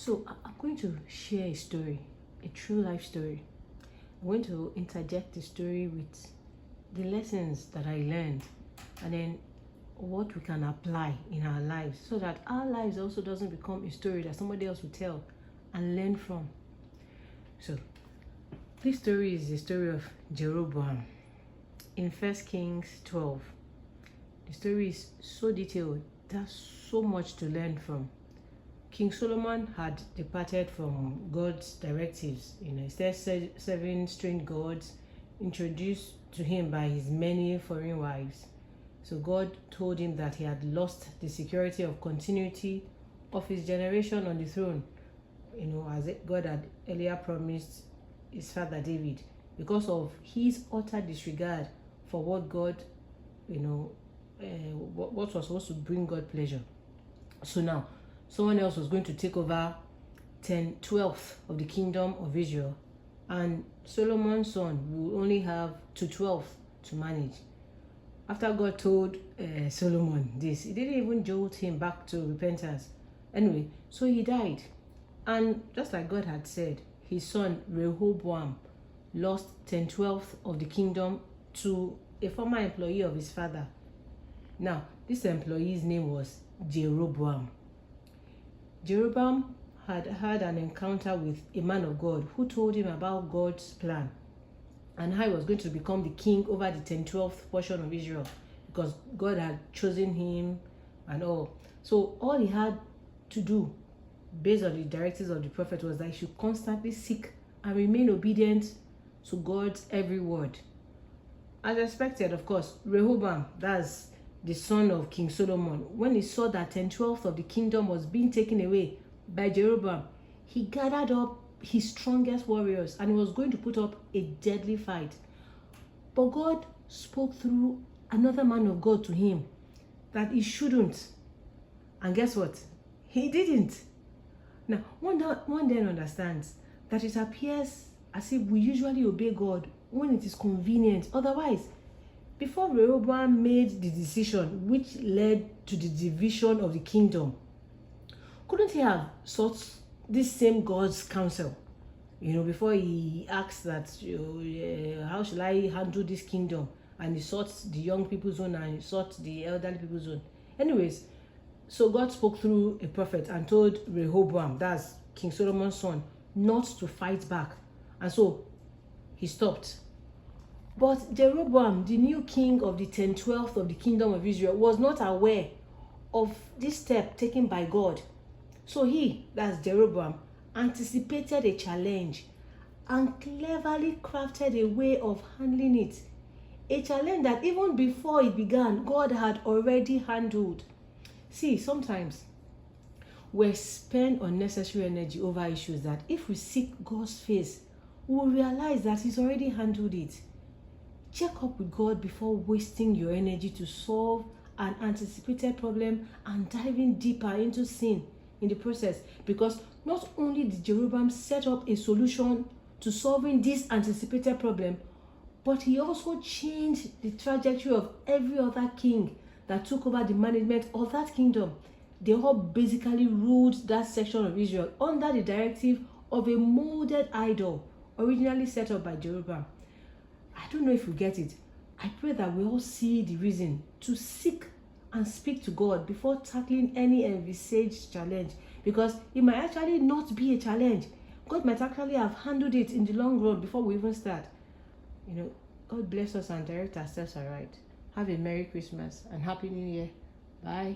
So I'm going to share a story, a true life story. I'm going to interject the story with the lessons that I learned and then what we can apply in our lives so that our lives also doesn't become a story that somebody else will tell and learn from. So this story is the story of Jeroboam in 1 Kings 12. The story is so detailed, there's so much to learn from. King Solomon had departed from God's directives, instead serving strange gods introduced to him by his many foreign wives. So God told him that he had lost the security of continuity of his generation on the throne, as God had earlier promised his father David, because of his utter disregard for what God, what was supposed to bring God pleasure. So now, someone else was going to take over 10/12 of the kingdom of Israel, and Solomon's son will only have 2/12 to manage. After God told Solomon this, it didn't even jolt him back to repentance. Anyway, so he died. And just like God had said, his son Rehoboam lost 10/12 of the kingdom to a former employee of his father. Now, this employee's name was Jeroboam. Jeroboam had had an encounter with a man of God who told him about God's plan and how he was going to become the king over the 10/12 portion of Israel because God had chosen him and all. So all he had to do, based on the directives of the prophet, was that he should constantly seek and remain obedient to God's every word. As expected, of course, Rehoboam, that's the son of King Solomon, when he saw that 10/12 of the kingdom was being taken away by Jeroboam, he gathered up his strongest warriors and he was going to put up a deadly fight. But God spoke through another man of God to him that he shouldn't. And guess what? He didn't. Now, one then understands that it appears as if we usually obey God when it is convenient. Otherwise, before Rehoboam made the decision which led to the division of the kingdom, couldn't he have sought this same God's counsel? Before he asked that, how shall I handle this kingdom? And he sought the young people's zone and he sought the elderly people's zone. Anyways, so God spoke through a prophet and told Rehoboam, that's King Solomon's son, not to fight back. And so he stopped. But Jeroboam, the new king of the 10/12 of the kingdom of Israel, was not aware of this step taken by God. So he, that's Jeroboam, anticipated a challenge and cleverly crafted a way of handling it. A challenge that even before it began, God had already handled. See, sometimes we spend unnecessary energy over issues that if we seek God's face, we will realize that he's already handled it. Check up with God before wasting your energy to solve an anticipated problem and diving deeper into sin in the process, because not only did Jeroboam set up a solution to solving this anticipated problem, but he also changed the trajectory of every other king that took over the management of that kingdom. They all basically ruled that section of Israel under the directive of a molded idol originally set up by Jeroboam. I don't know if you get it. I pray that we all see the reason to seek and speak to God before tackling any envisaged challenge, because it might actually not be a challenge. God might actually have handled it in the long run before we even start. God bless us and direct our steps aright. Have a Merry Christmas and Happy New Year. Bye.